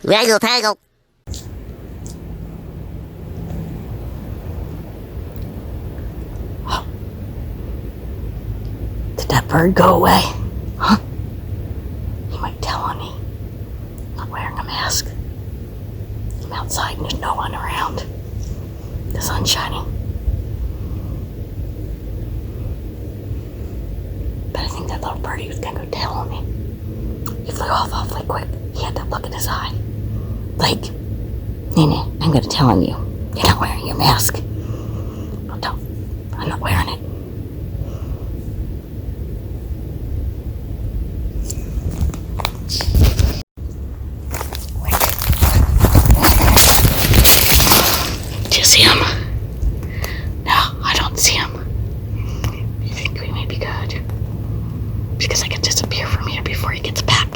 Waggle taggle. Did that bird go away? Huh? You might tell on me. I'm not wearing a mask. I'm outside and there's no one around. The sun's shining. But I think that little birdie was gonna go tell on me. He flew off awfully quick. He had that look in his eye. Like, Nene, I'm gonna tell on you. You're not wearing your mask. Well, don't. I'm not wearing it. Do you see him? No, I don't see him. You think we may be good? Because I could disappear from here before he gets back.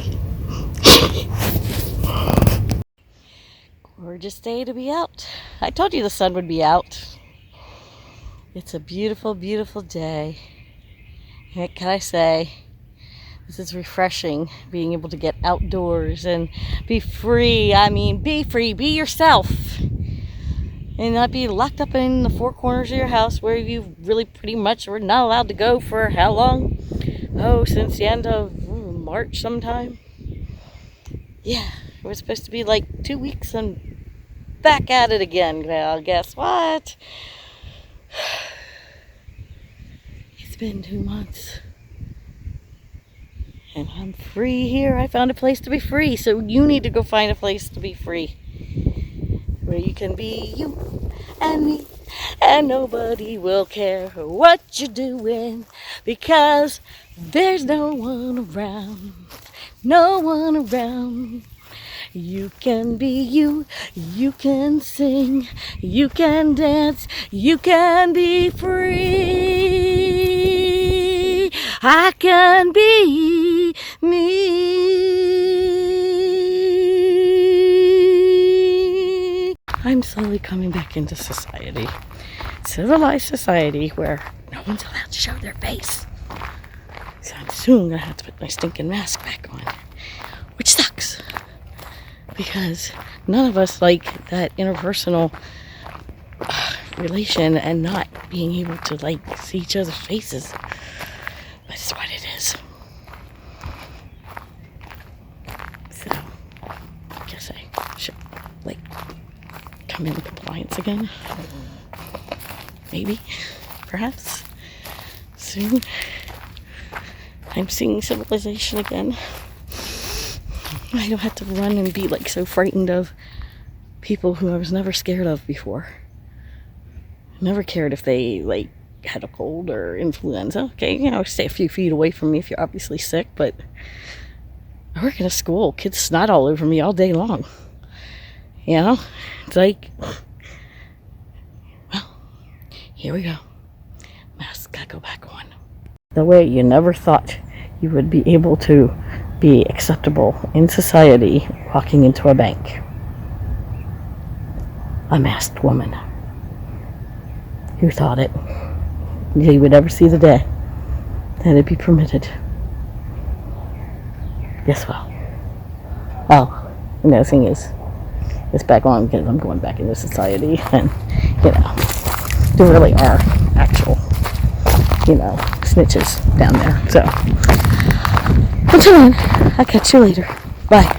Gorgeous day to be out. I told you the sun would be out. It's a beautiful, beautiful day. What can I say? This is refreshing, being able to get outdoors and be free. I mean, be free, be yourself. And not be locked up in the four corners of your house where you really pretty much were not allowed to go for how long? Oh, since the end of March sometime. Yeah, it was supposed to be like 2 weeks and back at it again. Well, guess what? It's been 2 months. And I'm free here. I found a place to be free. So you need to go find a place to be free. Where you can be you and me. And nobody will care what you're doing. Because there's no one around. No one around. You can be you, you can sing, you can dance, you can be free. I can be me. I'm slowly coming back into society. Civilized society where no one's allowed to show their face. So I'm soon gonna have to put my stinking mask back on, which sucks. Because none of us like that interpersonal relation and not being able to like see each other's faces. But it's what it is. So I guess I should like come into compliance again. Maybe, perhaps, soon. I'm seeing civilization again. I don't have to run and be like so frightened of people who I was never scared of before. Never cared if they like had a cold or influenza. Okay, you know, stay a few feet away from me if you're obviously sick, but I work in a school. Kids snot all over me all day long. You know? It's like, well, here we go. Mask gotta go back on. The way you never thought you would be able to be acceptable in society walking into a bank. A masked woman. Who thought it? You would ever see the day that it'd be permitted. Guess what? Oh, and the thing is, it's back on because I'm going back into society and, you know, there really are actual, you know, snitches down there. So, until then, I'll catch you later. Bye.